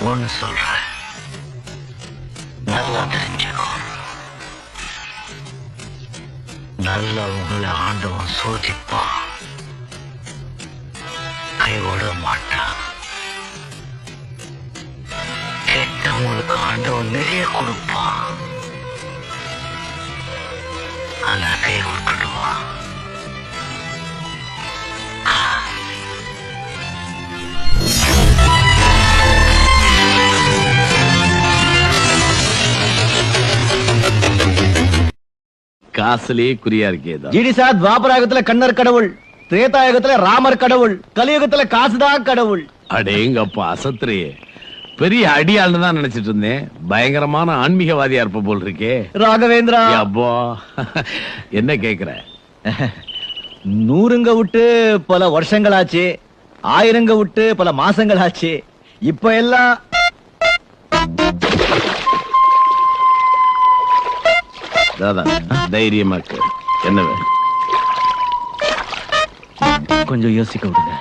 ஒன்னு சொல்றேன், நல்லா தெரிஞ்சுக்கோ. நல்லவங்களை ஆண்டவன் சோதிப்பான், கைவிட மாட்டான். கெட்டவங்களுக்கு ஆண்டவன் நிறைய கொடுப்பான், ஆனா கை விட்டுடுவான். காசுலயே குறியா இருக்கேதா? ஜிடிசா துவாபராகத்துல கண்ணர் கடவுள், திரேதாயுகத்துல ராமர் கடவுள், கலியுகத்துல காசுதான் கடவுள். அடேங்கப்பா, அசத்துறையே. பெரிய அடியாள்னு தான் நினைச்சிட்டு இருந்தேன். பயங்கரமான ஆன்மீகவாதியா இருப்ப போல் இருக்கே. ராகவேந்திரா, அப்போ என்ன கேக்குற? 100 விட்டு பல வருஷங்களாச்சு, 1000 விட்டு பல மாசங்களாச்சு. இப்ப எல்லாம் தாதா, தைரியமா இருக்கு. என்ன கொஞ்சம் யோசிக்க விடுங்க.